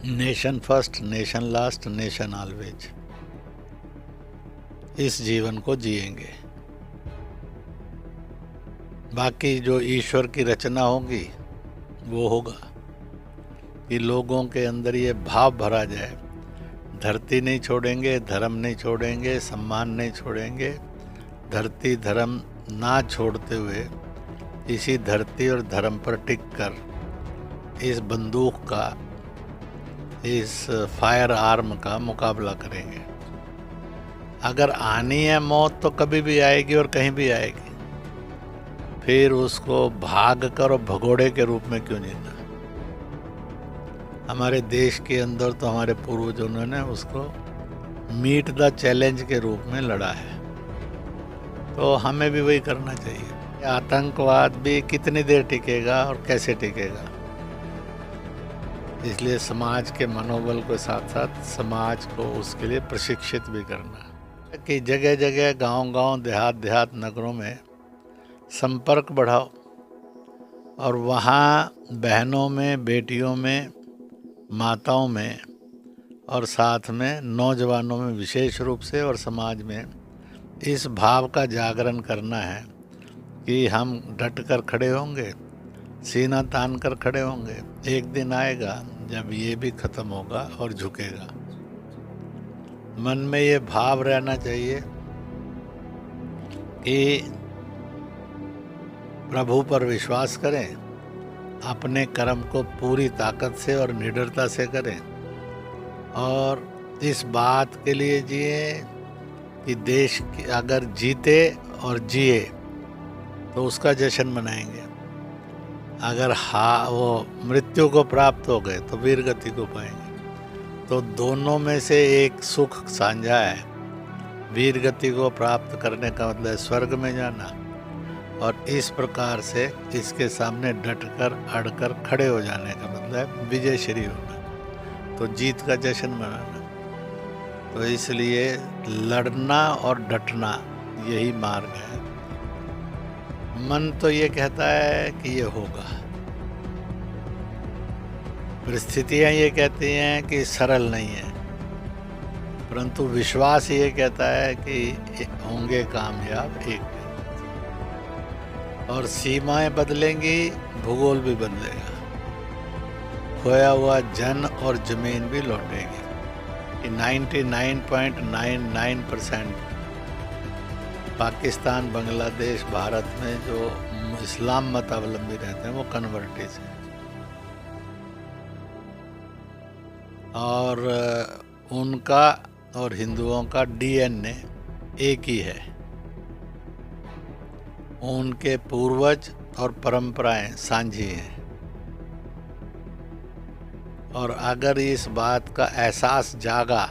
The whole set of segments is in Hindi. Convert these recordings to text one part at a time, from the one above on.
Nation first, nation last, nation always, इस जीवन को जिएंगे। बाकी जो ईश्वर की रचना होगी वो होगा कि लोगों के अंदर ये भाव भरा जाए, धरती नहीं छोड़ेंगे, धर्म नहीं छोड़ेंगे, सम्मान नहीं छोड़ेंगे। धरती धर्म ना छोड़ते हुए इसी धरती और धर्म पर टिक कर इस बंदूक का, इस फायर आर्म का मुकाबला करेंगे। अगर आनी है मौत तो कभी भी आएगी और कहीं भी आएगी, फिर उसको भाग कर और भगोड़े के रूप में क्यों जीना। हमारे देश के अंदर तो हमारे पूर्वजों ने उसको मीट द चैलेंज के रूप में लड़ा है, तो हमें भी वही करना चाहिए। आतंकवाद भी कितनी देर टिकेगा और कैसे टिकेगा, इसलिए समाज के मनोबल के साथ साथ समाज को उसके लिए प्रशिक्षित भी करना है कि जगह जगह, गांव-गांव, देहात नगरों में संपर्क बढ़ाओ और वहाँ बहनों में, बेटियों में, माताओं में और साथ में नौजवानों में विशेष रूप से और समाज में इस भाव का जागरण करना है कि हम डट कर खड़े होंगे, सीना तान कर खड़े होंगे। एक दिन आएगा जब ये भी खत्म होगा और झुकेगा। मन में ये भाव रहना चाहिए कि प्रभु पर विश्वास करें, अपने कर्म को पूरी ताकत से और निडरता से करें और इस बात के लिए जिए कि देश अगर जीते और जिए तो उसका जश्न मनाएंगे। अगर वो मृत्यु को प्राप्त हो गए तो वीर गति को पाएंगे। तो दोनों में से एक सुख साझा है। वीर गति को प्राप्त करने का मतलब स्वर्ग में जाना, और इस प्रकार से इसके सामने डटकर अड़कर खड़े हो जाने का मतलब विजय श्री होना, तो जीत का जश्न मनाना। तो इसलिए लड़ना और डटना यही मार्ग है। मन तो ये कहता है कि ये होगा, परिस्थितियां ये कहती हैं कि सरल नहीं है, परंतु विश्वास ये कहता है कि होंगे कामयाब एक दिन। और सीमाएं बदलेंगी, भूगोल भी बदलेगा, खोया हुआ जन और जमीन भी लौटेगी। 99.99% पाकिस्तान, बांग्लादेश, भारत में जो इस्लाम मतावलंबी रहते हैं वो कन्वर्टिज हैं, और उनका और हिंदुओं का डीएनए एक ही है। उनके पूर्वज और परंपराएं साझी हैं, और अगर इस बात का एहसास जागा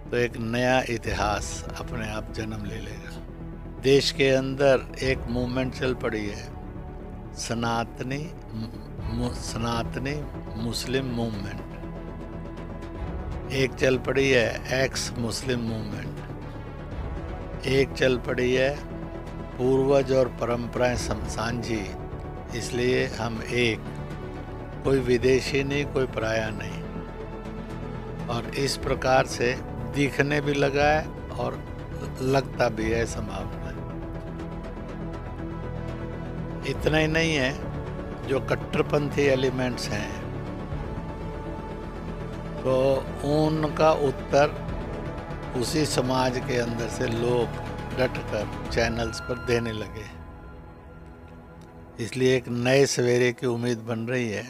तो एक नया इतिहास अपने आप जन्म ले लेगा। देश के अंदर एक मूवमेंट चल पड़ी है, सनातनी मुस्लिम मूवमेंट। एक चल पड़ी है एक्स मुस्लिम मूवमेंट। एक चल पड़ी है पूर्वज और परंपराएं साझी, इसलिए हम एक, कोई विदेशी नहीं, कोई पराया नहीं। और इस प्रकार से दिखने भी लगा है और लगता भी है संभावना। इतना ही नहीं है, जो कट्टरपंथी एलिमेंट्स हैं तो उनका उत्तर उसी समाज के अंदर से लोग डटकर चैनल्स पर देने लगे। इसलिए एक नए सवेरे की उम्मीद बन रही है।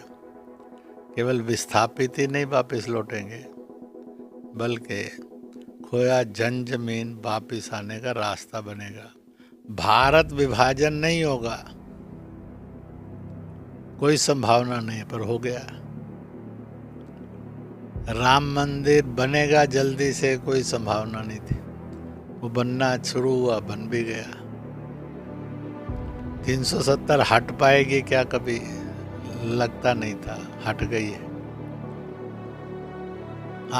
केवल विस्थापित ही नहीं वापस लौटेंगे, बल्कि खोया जन जमीन वापस आने का रास्ता बनेगा। भारत विभाजन नहीं होगा, कोई संभावना नहीं, पर हो गया। राम मंदिर बनेगा जल्दी से, कोई संभावना नहीं थी, वो बनना शुरू हुआ, बन भी गया। 370 हट पाएगी क्या, कभी लगता नहीं था, हट गई है।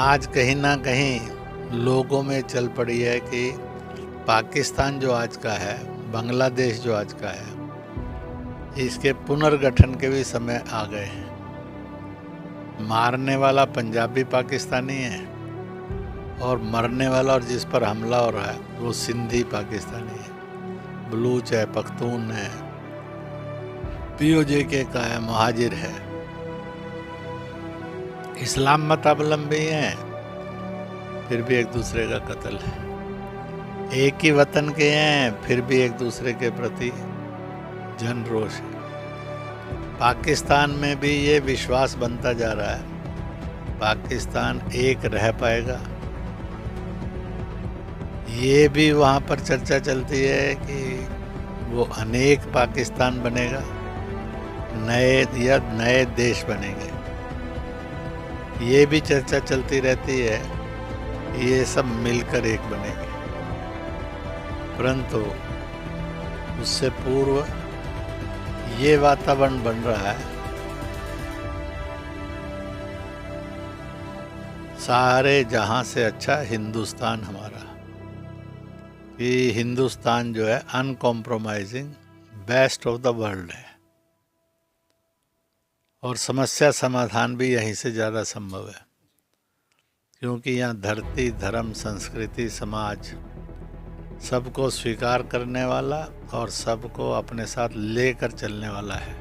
आज कहीं ना कहीं लोगों में चल पड़ी है कि पाकिस्तान जो आज का है, बांग्लादेश जो आज का है, इसके पुनर्गठन के भी समय आ गए हैं। मारने वाला पंजाबी पाकिस्तानी है और मरने वाला और जिस पर हमला हो रहा है वो सिंधी पाकिस्तानी है, बलूच है, पख्तून है, पीओजे का है, महाजिर है, इस्लाम मतावलंबी हैं, फिर भी एक दूसरे का कत्ल है। एक ही वतन के हैं, फिर भी एक दूसरे के प्रति जन रोष है। पाकिस्तान में भी ये विश्वास बनता जा रहा है, पाकिस्तान एक रह पाएगा। ये भी वहाँ पर चर्चा चलती है कि वो अनेक पाकिस्तान बनेगा, नए देश बनेंगे। ये भी चर्चा चलती रहती है, ये सब मिलकर एक बनेंगे। परंतु उससे पूर्व ये वातावरण बन रहा है, सारे जहां से अच्छा हिंदुस्तान हमारा, कि हिंदुस्तान जो है uncompromising best of the world है और समस्या समाधान भी यहीं से ज़्यादा संभव है, क्योंकि यहाँ धरती, धर्म, संस्कृति, समाज सबको स्वीकार करने वाला और सबको अपने साथ लेकर चलने वाला है।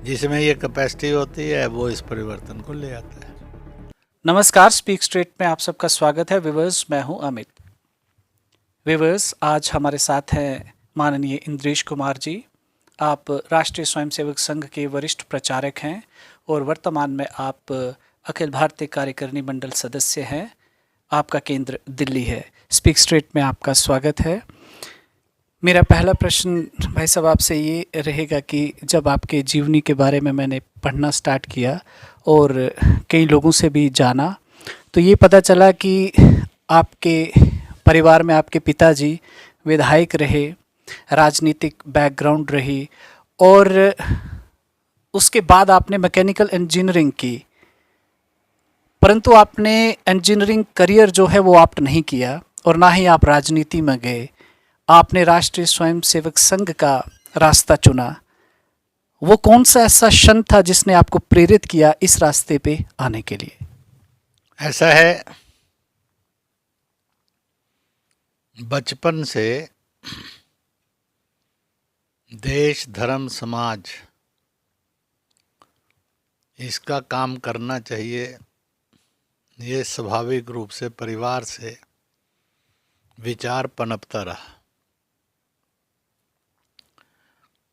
जिसमें ये कैपेसिटी होती है वो इस परिवर्तन को ले आता है। नमस्कार, स्पीक स्ट्रेट में आप सबका स्वागत है। व्यूअर्स, मैं हूं अमित। व्यूअर्स, आज हमारे साथ हैं माननीय इंद्रेश कुमार जी। आप राष्ट्रीय स्वयंसेवक संघ के वरिष्ठ प्रचारक हैं और वर्तमान में आप अखिल भारतीय कार्यकारिणी मंडल सदस्य हैं। आपका केंद्र दिल्ली है। स्पीक स्ट्रेट में आपका स्वागत है। मेरा पहला प्रश्न भाई साहब आपसे ये रहेगा कि जब आपके जीवनी के बारे में मैंने पढ़ना स्टार्ट किया और कई लोगों से भी जाना, तो ये पता चला कि आपके परिवार में आपके पिताजी विधायक रहे, राजनीतिक बैकग्राउंड रही और उसके बाद आपने मैकेनिकल इंजीनियरिंग की, परंतु आपने इंजीनियरिंग करियर जो है वो ऑप्ट नहीं किया और ना ही आप राजनीति में गए। आपने राष्ट्रीय स्वयंसेवक संघ का रास्ता चुना। वो कौन सा ऐसा क्षण था जिसने आपको प्रेरित किया इस रास्ते पे आने के लिए? ऐसा है, बचपन से देश, धर्म, समाज इसका काम करना चाहिए, ये स्वाभाविक रूप से परिवार से विचार पनपता रहा।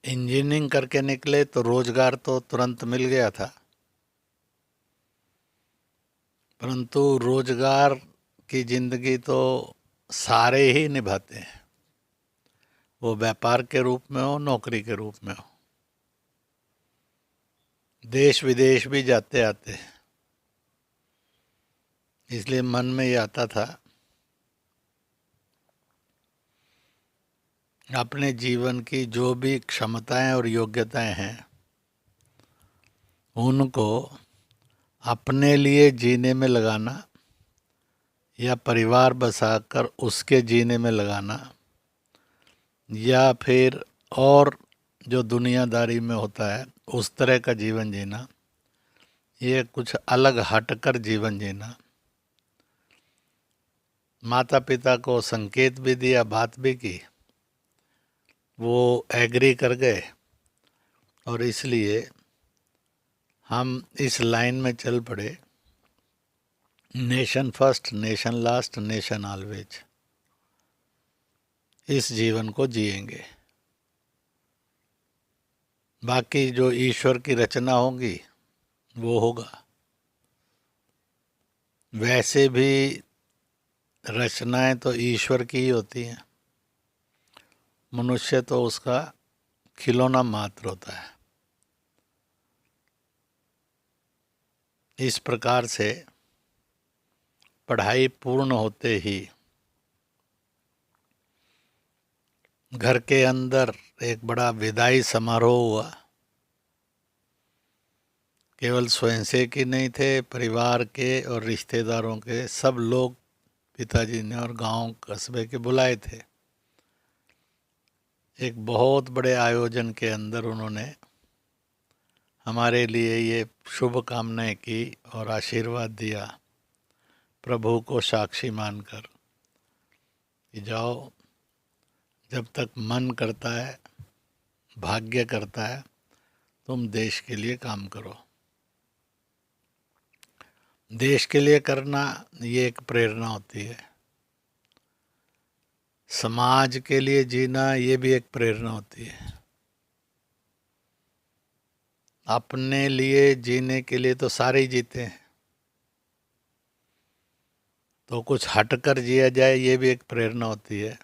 इंजीनियरिंग करके निकले तो रोजगार तो तुरंत मिल गया था, परंतु रोजगार की जिंदगी तो सारे ही निभाते हैं, वो व्यापार के रूप में हो, नौकरी के रूप में हो। देश विदेश भी जाते आते हैं, इसलिए मन में ये आता था अपने जीवन की जो भी क्षमताएं और योग्यताएं हैं उनको अपने लिए जीने में लगाना या परिवार बसाकर उसके जीने में लगाना या फिर और जो दुनियादारी में होता है उस तरह का जीवन जीना, ये कुछ अलग हटकर जीवन जीना। माता पिता को संकेत भी दिया, बात भी की, वो एग्री कर गए और इसलिए हम इस लाइन में चल पड़े, nation first, nation last, nation always. इस जीवन को जिएंगे, बाकी जो ईश्वर की रचना होगी वो होगा। वैसे भी रचनाएं तो ईश्वर की ही होती हैं, मनुष्य तो उसका खिलौना मात्र होता है। इस प्रकार से पढ़ाई पूर्ण होते ही घर के अंदर एक बड़ा विदाई समारोह हुआ। केवल स्वयंसेवक ही नहीं थे, परिवार के और रिश्तेदारों के सब लोग पिताजी ने और गांव कस्बे के बुलाए थे। एक बहुत बड़े आयोजन के अंदर उन्होंने हमारे लिए ये शुभ कामनाएं की और आशीर्वाद दिया प्रभु को साक्षी मानकर कि जाओ, जब तक मन करता है, भाग्य करता है, तुम देश के लिए काम करो। देश के लिए करना ये एक प्रेरणा होती है, समाज के लिए जीना ये भी एक प्रेरणा होती है। अपने लिए जीने के लिए तो सारे ही जीते हैं, तो कुछ हटकर जिया जाए ये भी एक प्रेरणा होती है।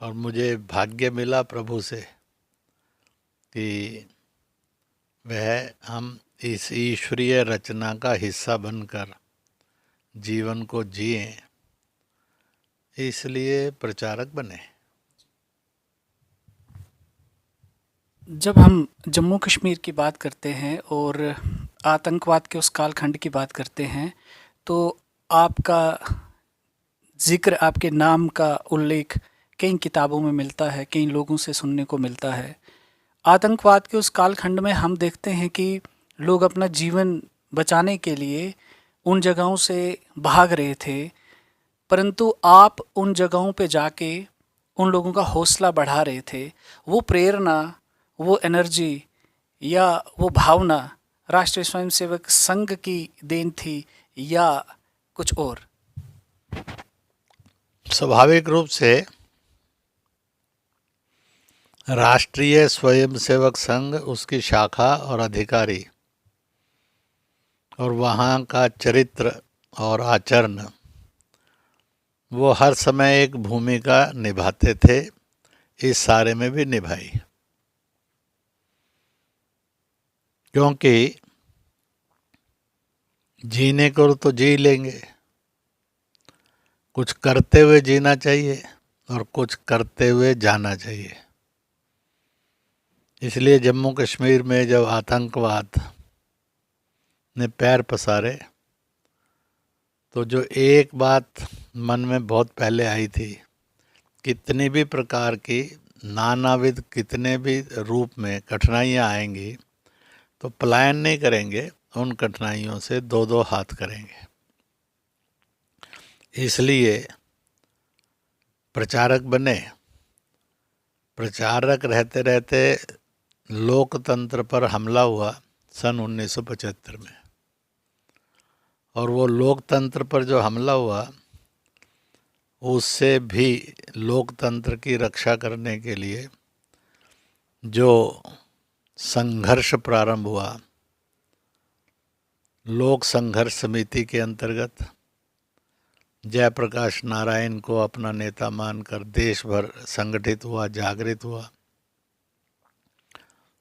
और मुझे भाग्य मिला प्रभु से कि वह हम इस ईश्वरीय रचना का हिस्सा बनकर जीवन को जिए, इसलिए प्रचारक बने। जब हम जम्मू कश्मीर की बात करते हैं और आतंकवाद के उस कालखंड की बात करते हैं, तो आपका ज़िक्र, आपके नाम का उल्लेख कई किताबों में मिलता है, कई लोगों से सुनने को मिलता है। आतंकवाद के उस कालखंड में हम देखते हैं कि लोग अपना जीवन बचाने के लिए उन जगहों से भाग रहे थे, परंतु आप उन जगहों पे जाके उन लोगों का हौसला बढ़ा रहे थे। वो प्रेरणा, वो एनर्जी या वो भावना राष्ट्रीय स्वयंसेवक संघ की देन थी या कुछ और? स्वाभाविक रूप से राष्ट्रीय स्वयंसेवक संघ, उसकी शाखा और अधिकारी और वहाँ का चरित्र और आचरण, वो हर समय एक भूमिका निभाते थे, इस सारे में भी निभाई। क्योंकि जीने को तो जी लेंगे, कुछ करते हुए जीना चाहिए और कुछ करते हुए जाना चाहिए। इसलिए जम्मू कश्मीर में जब आतंकवाद ने पैर पसारे, तो जो एक बात मन में बहुत पहले आई थी, कितनी भी प्रकार की नानाविध, कितने भी रूप में कठिनाइयाँ आएंगी, तो पलायन नहीं करेंगे, उन कठिनाइयों से दो दो हाथ करेंगे। इसलिए प्रचारक बने। प्रचारक रहते रहते लोकतंत्र पर हमला हुआ सन 1975 में, और वो लोकतंत्र पर जो हमला हुआ, उससे भी लोकतंत्र की रक्षा करने के लिए जो संघर्ष प्रारंभ हुआ, लोक संघर्ष समिति के अंतर्गत जयप्रकाश नारायण को अपना नेता मानकर देश भर संगठित हुआ, जागृत हुआ।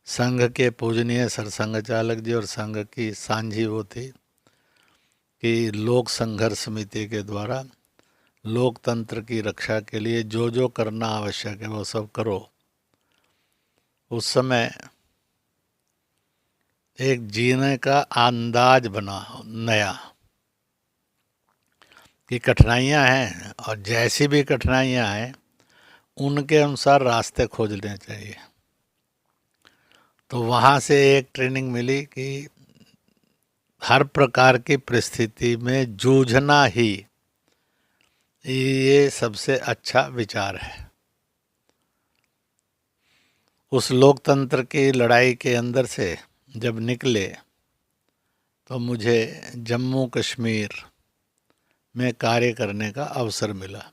संघ के पूजनीय सरसंघ चालक जी और संघ की सांझी वो थी कि लोक संघर्ष समिति के द्वारा लोकतंत्र की रक्षा के लिए जो जो करना आवश्यक है वो सब करो। उस समय एक जीने का अंदाज बना नया, कि कठिनाइयाँ हैं और जैसी भी कठिनाइयाँ हैं उनके अनुसार रास्ते खोजने चाहिए। तो वहाँ से एक ट्रेनिंग मिली कि हर प्रकार की परिस्थिति में जूझना ही ये सबसे अच्छा विचार है। उस लोकतंत्र की लड़ाई के अंदर से जब निकले तो मुझे जम्मू कश्मीर में कार्य करने का अवसर मिला।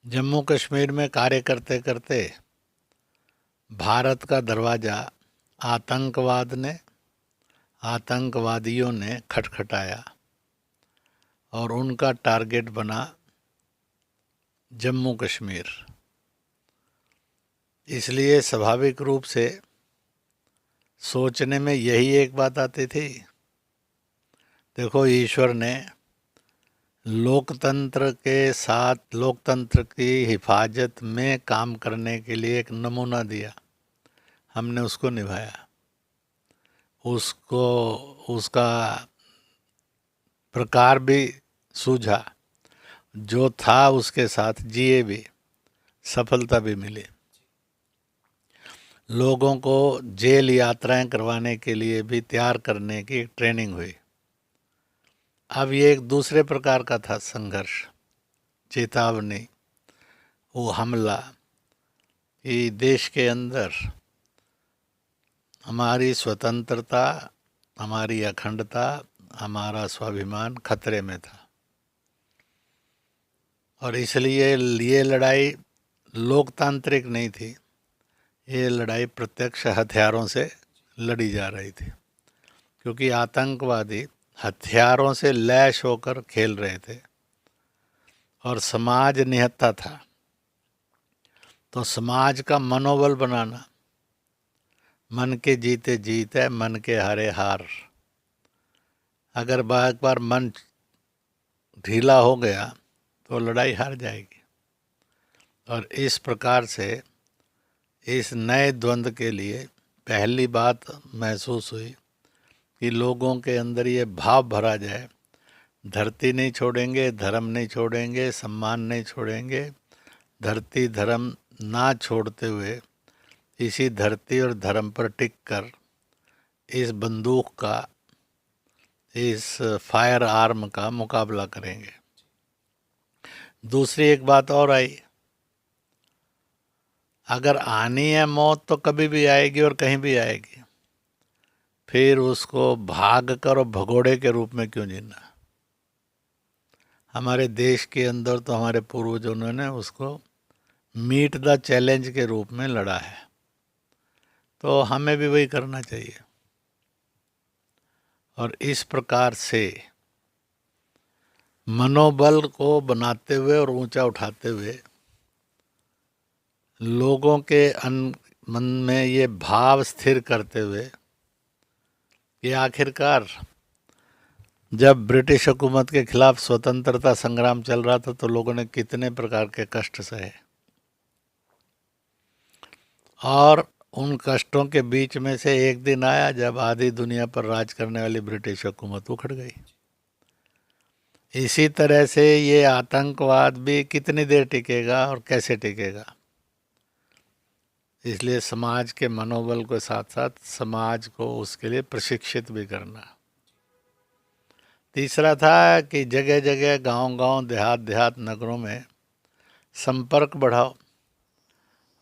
जम्मू कश्मीर में कार्य करते करते भारत का दरवाज़ा आतंकवादियों ने खटखटाया और उनका टारगेट बना जम्मू कश्मीर। इसलिए स्वाभाविक रूप से सोचने में यही एक बात आती थी, देखो ईश्वर ने लोकतंत्र के साथ लोकतंत्र की हिफाजत में काम करने के लिए एक नमूना दिया, हमने उसको निभाया, उसका प्रकार भी सूझा, जो था उसके साथ जिए भी, सफलता भी मिली। लोगों को जेल यात्राएं करवाने के लिए भी तैयार करने की एक ट्रेनिंग हुई। अब ये एक दूसरे प्रकार का था संघर्ष, चेतावनी, वो हमला कि देश के अंदर हमारी स्वतंत्रता, हमारी अखंडता, हमारा स्वाभिमान खतरे में था। और इसलिए ये लड़ाई लोकतांत्रिक नहीं थी, ये लड़ाई प्रत्यक्ष हथियारों से लड़ी जा रही थी, क्योंकि आतंकवादी हथियारों से लैस होकर खेल रहे थे और समाज निहत्था था। तो समाज का मनोबल बनाना, मन के जीते जीत है, मन के हारे हार। अगर एक बार मन ढीला हो गया तो लड़ाई हार जाएगी। और इस प्रकार से इस नए द्वंद्व के लिए पहली बात महसूस हुई कि लोगों के अंदर ये भाव भरा जाए, धरती नहीं छोड़ेंगे, धर्म नहीं छोड़ेंगे, सम्मान नहीं छोड़ेंगे। धरती धर्म ना छोड़ते हुए इसी धरती और धर्म पर टिक कर इस बंदूक का, इस फायर आर्म का मुकाबला करेंगे। दूसरी एक बात और आई, अगर आनी है मौत तो कभी भी आएगी और कहीं भी आएगी, फिर उसको भाग कर और भगोड़े के रूप में क्यों जीना। हमारे देश के अंदर तो हमारे पूर्वजों ने उसको मीट द चैलेंज के रूप में लड़ा है, तो हमें भी वही करना चाहिए। और इस प्रकार से मनोबल को बनाते हुए और ऊंचा उठाते हुए लोगों के मन में ये भाव स्थिर करते हुए कि आखिरकार जब ब्रिटिश हुकूमत के खिलाफ स्वतंत्रता संग्राम चल रहा था तो लोगों ने कितने प्रकार के कष्ट सहे, और उन कष्टों के बीच में से एक दिन आया जब आधी दुनिया पर राज करने वाली ब्रिटिश हुकूमत उखड़ गई। इसी तरह से ये आतंकवाद भी कितनी देर टिकेगा और कैसे टिकेगा। इसलिए समाज के मनोबल के साथ साथ समाज को उसके लिए प्रशिक्षित भी करना। तीसरा था कि जगह जगह, गांव-गांव, देहात-देहात, नगरों में संपर्क बढ़ाओ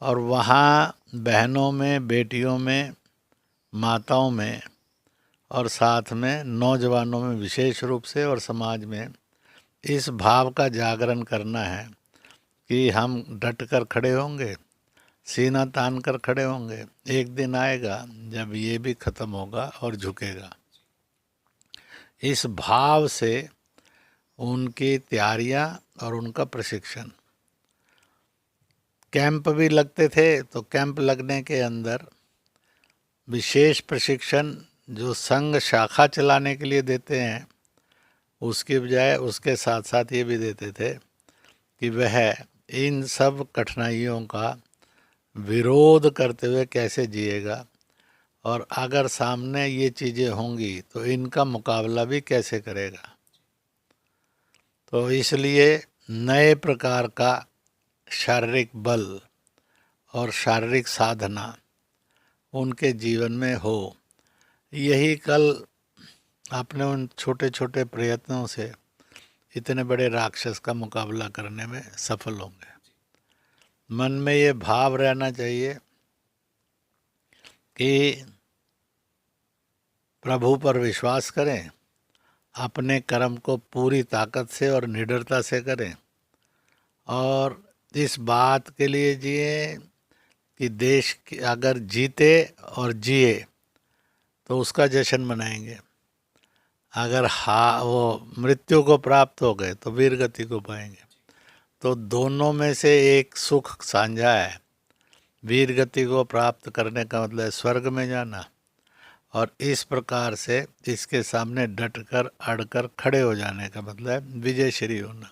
और वहाँ बहनों में, बेटियों में, माताओं में और साथ में नौजवानों में विशेष रूप से और समाज में इस भाव का जागरण करना है कि हम डट कर खड़े होंगे, सीना तान कर खड़े होंगे। एक दिन आएगा जब ये भी खत्म होगा और झुकेगा। इस भाव से उनकी तैयारियां और उनका प्रशिक्षण, कैंप भी लगते थे, तो कैंप लगने के अंदर विशेष प्रशिक्षण जो संघ शाखा चलाने के लिए देते हैं, उसकी बजाय उसके साथ साथ ये भी देते थे कि वह इन सब कठिनाइयों का विरोध करते हुए कैसे जिएगा, और अगर सामने ये चीज़ें होंगी तो इनका मुकाबला भी कैसे करेगा। तो इसलिए नए प्रकार का शारीरिक बल और शारीरिक साधना उनके जीवन में हो, यही कल आपने उन छोटे छोटे प्रयत्नों से इतने बड़े राक्षस का मुकाबला करने में सफल होंगे। मन में ये भाव रहना चाहिए कि प्रभु पर विश्वास करें, अपने कर्म को पूरी ताकत से और निडरता से करें, और इस बात के लिए जिए कि देश अगर जीते और जिए तो उसका जश्न मनाएंगे। अगर वो मृत्यु को प्राप्त हो गए तो वीर गति को पाएंगे। तो दोनों में से एक सुख साझा है। वीर गति को प्राप्त करने का मतलब है स्वर्ग में जाना, और इस प्रकार से इसके सामने डटकर अड़कर खड़े हो जाने का मतलब है विजय श्री होना,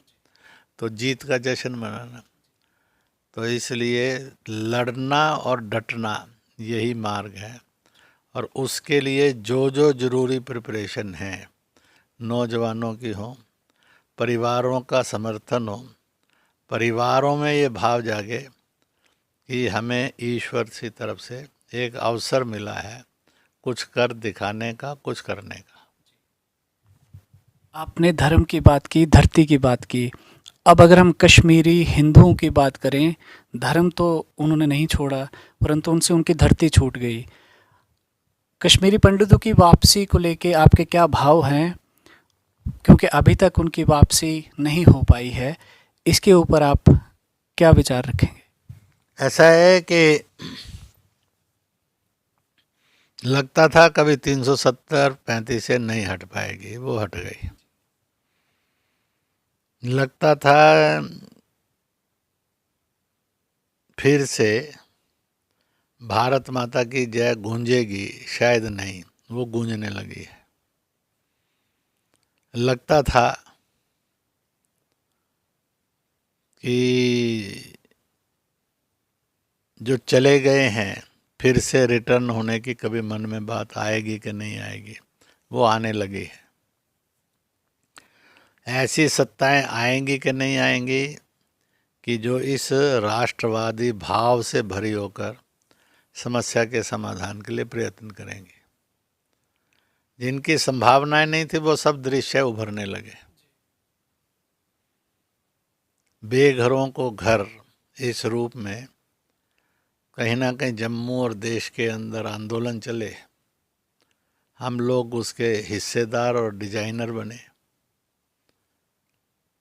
तो जीत का जश्न मनाना। तो इसलिए लड़ना और डटना यही मार्ग है, और उसके लिए जो जो ज़रूरी प्रिपरेशन है, नौजवानों की हो, परिवारों का समर्थन हो, परिवारों में ये भाव जागे कि हमें ईश्वर की तरफ से एक अवसर मिला है कुछ कर दिखाने का, कुछ करने का। आपने धर्म की बात की, धरती की बात की। अब अगर हम कश्मीरी हिंदुओं की बात करें, धर्म तो उन्होंने नहीं छोड़ा, परंतु उनसे उनकी धरती छूट गई। कश्मीरी पंडितों की वापसी को लेके आपके क्या भाव हैं? क्योंकि अभी तक उनकी वापसी नहीं हो पाई है, इसके ऊपर आप क्या विचार रखेंगे? ऐसा है कि लगता था कभी 370-35 से नहीं हट पाएगी, वो हट गई। लगता था फिर से भारत माता की जय गूंजेगी, शायद नहीं, वो गूंजने लगी है। लगता था कि जो चले गए हैं फिर से रिटर्न होने की कभी मन में बात आएगी कि नहीं आएगी, वो आने लगी है। ऐसी सत्ताएं आएंगी कि नहीं आएंगी कि जो इस राष्ट्रवादी भाव से भरी होकर समस्या के समाधान के लिए प्रयत्न करेंगे। जिनकी संभावनाएं नहीं थी वो सब दृश्य उभरने लगे। बेघरों को घर इस रूप में कहीं ना कहीं जम्मू और देश के अंदर आंदोलन चले, हम लोग उसके हिस्सेदार और डिजाइनर बने,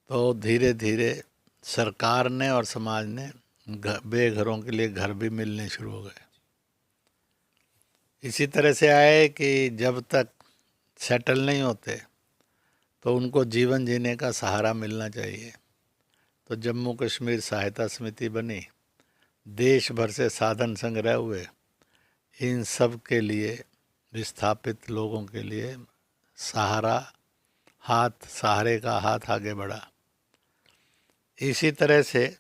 तो धीरे धीरे सरकार ने और समाज ने बेघरों के लिए घर भी मिलने शुरू हो गए। इसी तरह से आए कि जब तक सेटल नहीं होते तो उनको जीवन जीने का सहारा मिलना चाहिए। तो जम्मू कश्मीर सहायता समिति बनी, देश भर से साधन संग्रह हुए, इन सब के लिए विस्थापित लोगों के लिए सहारे का हाथ आगे बढ़ा। इसी तरह से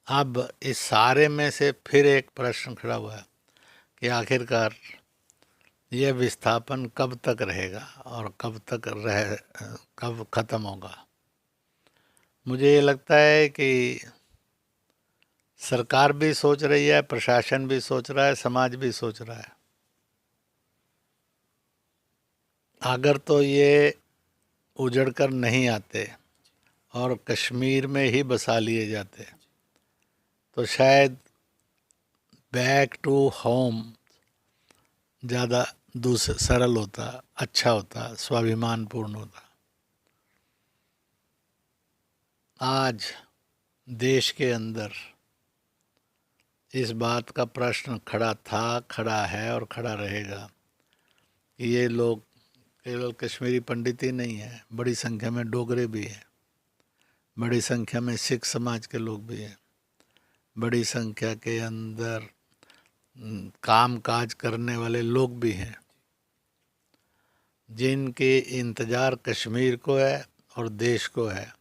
अब इस सारे में से फिर एक प्रश्न खड़ा हुआ है कि आखिरकार यह विस्थापन कब तक रहेगा और कब खत्म होगा। मुझे ये लगता है कि सरकार भी सोच रही है, प्रशासन भी सोच रहा है, समाज भी सोच रहा है। अगर तो ये उजड़ कर नहीं आते और कश्मीर में ही बसा लिए जाते तो शायद बैक टू होम ज़्यादा सरल होता, अच्छा होता, स्वाभिमानपूर्ण होता। आज देश के अंदर इस बात का प्रश्न खड़ा था, खड़ा है और खड़ा रहेगा कि ये लोग केवल कश्मीरी पंडित ही नहीं है, बड़ी संख्या में डोगरे भी हैं, बड़ी संख्या में सिख समाज के लोग भी हैं, बड़ी संख्या के अंदर काम काज करने वाले लोग भी हैं, जिनके इंतज़ार कश्मीर को है और देश को है।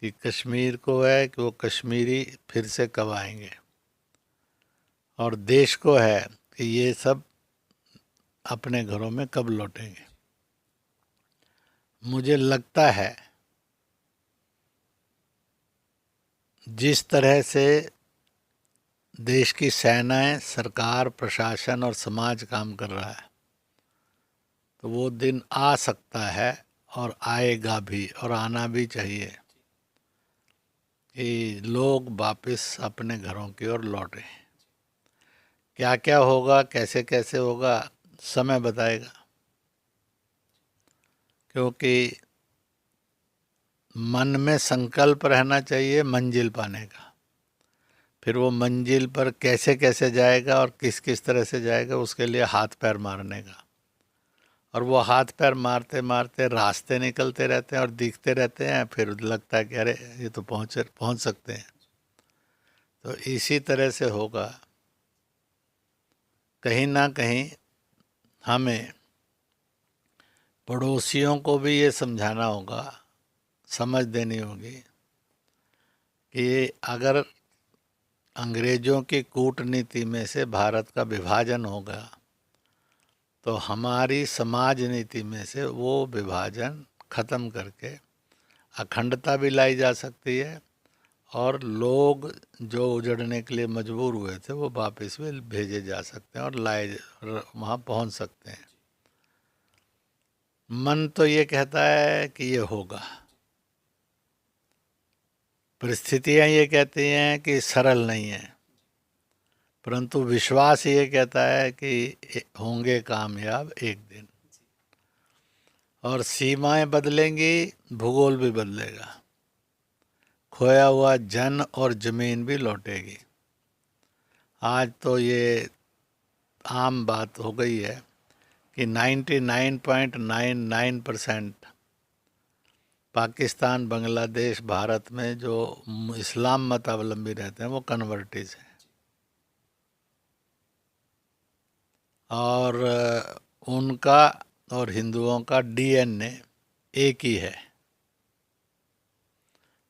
कि कश्मीर को है कि वो कश्मीरी फिर से कब आएंगे, और देश को है कि ये सब अपने घरों में कब लौटेंगे। मुझे लगता है जिस तरह से देश की सेनाएं, सरकार, प्रशासन और समाज काम कर रहा है, तो वो दिन आ सकता है और आएगा भी और आना भी चाहिए कि लोग वापस अपने घरों की ओर लौटें। क्या क्या होगा, कैसे कैसे होगा, समय बताएगा। क्योंकि मन में संकल्प रहना चाहिए मंजिल पाने का, फिर वो मंजिल पर कैसे कैसे जाएगा और किस किस तरह से जाएगा उसके लिए हाथ पैर मारने का। और वो हाथ पैर मारते मारते रास्ते निकलते रहते हैं और दिखते रहते हैं, फिर लगता है कि अरे ये तो पहुंच सकते हैं। तो इसी तरह से होगा। कहीं ना कहीं हमें पड़ोसियों को भी ये समझाना होगा, समझ देनी होगी कि अगर अंग्रेज़ों की कूटनीति में से भारत का विभाजन होगा तो हमारी समाज नीति में से वो विभाजन ख़त्म करके अखंडता भी लाई जा सकती है और लोग जो उजड़ने के लिए मजबूर हुए थे वो वापस भी भेजे जा सकते हैं और वहाँ पहुँच सकते हैं। मन तो ये कहता है कि ये होगा, परिस्थितियाँ ये कहती हैं कि सरल नहीं है, परंतु विश्वास ये कहता है कि होंगे कामयाब एक दिन। और सीमाएं बदलेंगी, भूगोल भी बदलेगा, खोया हुआ जन और जमीन भी लौटेगी। आज तो ये आम बात हो गई है कि 99.99% पाकिस्तान, बांग्लादेश, भारत में जो इस्लाम मतावलंबी रहते हैं वो कन्वर्टिज हैं। और उनका और हिंदुओं का डीएनए एक ही है।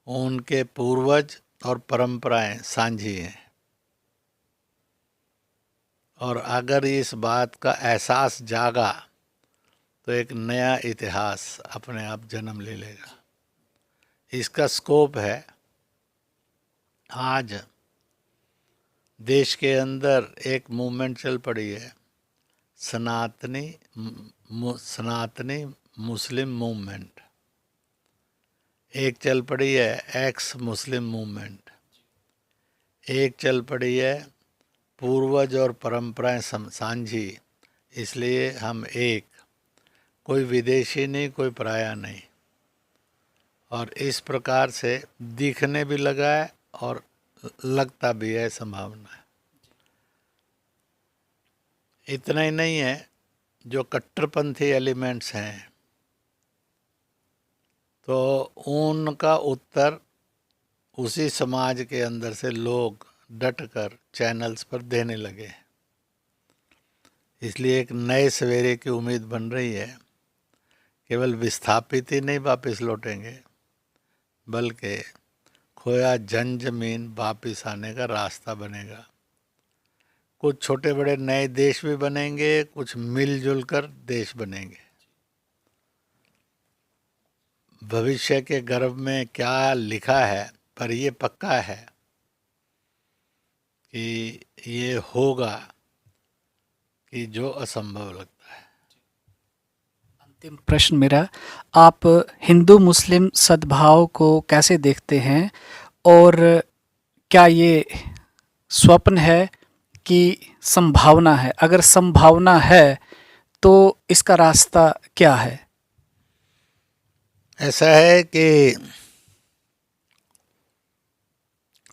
उनके पूर्वज और परंपराएं साझी हैं। और अगर इस बात का एहसास जागा तो एक नया इतिहास अपने आप जन्म ले लेगा। इसका स्कोप है। आज देश के अंदर एक मूवमेंट चल पड़ी है, सनातनी मुस्लिम मूवमेंट। एक चल पड़ी है एक्स मुस्लिम मूवमेंट। एक चल पड़ी है पूर्वज और परंपराएं साझी, इसलिए हम एक, कोई विदेशी नहीं, कोई पराया नहीं। और इस प्रकार से दिखने भी लगा है और लगता भी है, संभावना है। इतना ही नहीं है, जो कट्टरपंथी एलिमेंट्स हैं तो उनका उत्तर उसी समाज के अंदर से लोग डटकर चैनल्स पर देने लगे। इसलिए एक नए सवेरे की उम्मीद बन रही है। केवल विस्थापित ही नहीं वापस लौटेंगे, बल्कि खोया जन जमीन वापस आने का रास्ता बनेगा। कुछ छोटे बड़े नए देश भी बनेंगे, कुछ मिलजुल कर देश बनेंगे। भविष्य के गर्भ में क्या लिखा है, पर ये पक्का है कि ये होगा कि जो असंभव लगता है। अंतिम प्रश्न मेरा, आप हिंदू मुस्लिम सद्भाव को कैसे देखते हैं और क्या ये स्वप्न है कि संभावना है? अगर संभावना है तो इसका रास्ता क्या है? ऐसा है कि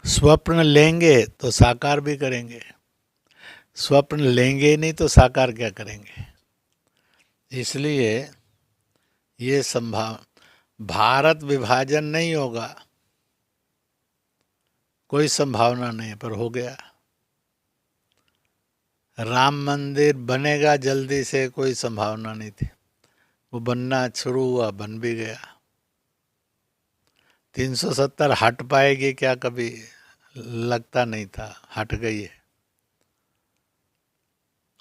स्वप्न लेंगे तो साकार भी करेंगे, स्वप्न लेंगे नहीं तो साकार क्या करेंगे। इसलिए ये भारत विभाजन नहीं होगा, कोई संभावना नहीं, पर हो गया। राम मंदिर बनेगा जल्दी से, कोई संभावना नहीं थी, वो बनना शुरू हुआ, बन भी गया। 370 हट पाएगी क्या, कभी लगता नहीं था, हट गई है।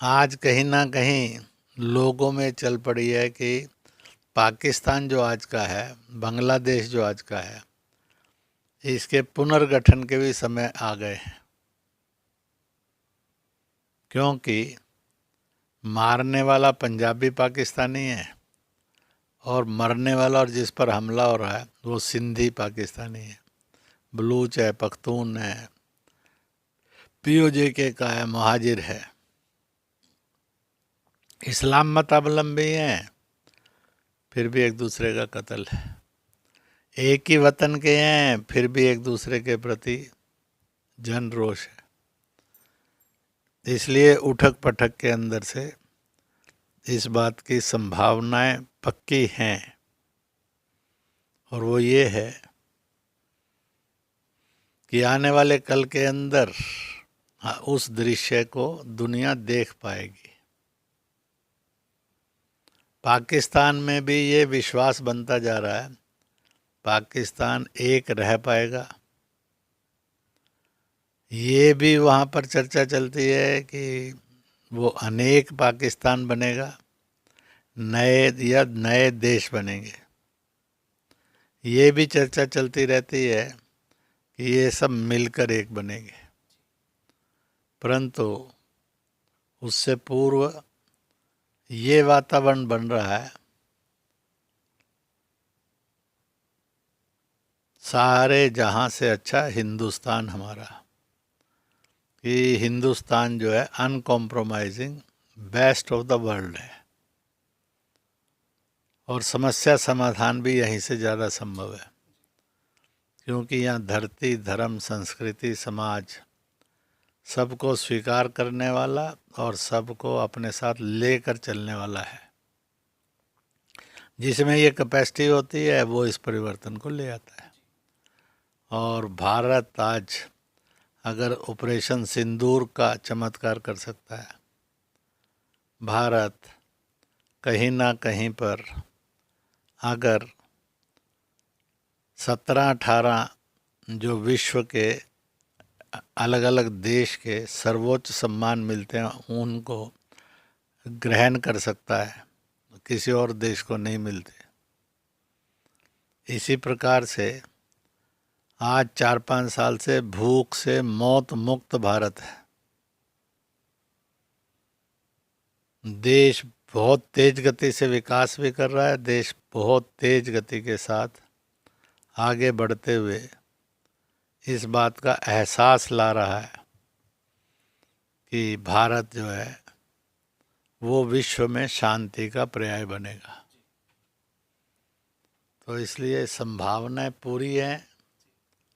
आज कहीं ना कहीं लोगों में चल पड़ी है कि पाकिस्तान जो आज का है, बांग्लादेश जो आज का है, इसके पुनर्गठन के भी समय आ गए हैं। क्योंकि मारने वाला पंजाबी पाकिस्तानी है और मरने वाला और जिस पर हमला हो रहा है वो सिंधी पाकिस्तानी है, बलूच है, पख्तून है, पीओजे का है, महाजिर है, इस्लाम मतावलंबी हैं, फिर भी एक दूसरे का कत्ल है। एक ही वतन के हैं, फिर भी एक दूसरे के प्रति जन रोष है। इसलिए उठक पटक के अंदर से इस बात की संभावनाएं पक्की हैं, और वो ये है कि आने वाले कल के अंदर उस दृश्य को दुनिया देख पाएगी। पाकिस्तान में भी ये विश्वास बनता जा रहा है, पाकिस्तान एक रह पाएगा। ये भी वहाँ पर चर्चा चलती है कि वो अनेक पाकिस्तान बनेगा, नए देश बनेंगे। ये भी चर्चा चलती रहती है कि ये सब मिलकर एक बनेंगे, परंतु उससे पूर्व ये वातावरण बन रहा है, सारे जहां से अच्छा हिंदुस्तान हमारा, कि हिंदुस्तान जो है uncompromising best of the world है, और समस्या समाधान भी यहीं से ज़्यादा संभव है, क्योंकि यहाँ धरती, धर्म, संस्कृति, समाज सबको स्वीकार करने वाला और सबको अपने साथ लेकर चलने वाला है। जिसमें ये कैपेसिटी होती है वो इस परिवर्तन को ले आता है। और भारत आज अगर ऑपरेशन सिंदूर का चमत्कार कर सकता है, भारत कहीं ना कहीं पर अगर 17-18 जो विश्व के अलग अलग देश के सर्वोच्च सम्मान मिलते हैं उनको ग्रहण कर सकता है, किसी और देश को नहीं मिलते। इसी प्रकार से आज 4-5 साल से भूख से मौत मुक्त भारत है। देश बहुत तेज गति से विकास भी कर रहा है, देश बहुत तेज गति के साथ आगे बढ़ते हुए इस बात का एहसास ला रहा है कि भारत जो है वो विश्व में शांति का पर्याय बनेगा। तो इसलिए संभावनाएं पूरी हैं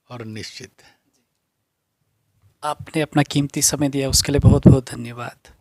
और निश्चित है। आपने अपना कीमती समय दिया, उसके लिए बहुत बहुत धन्यवाद।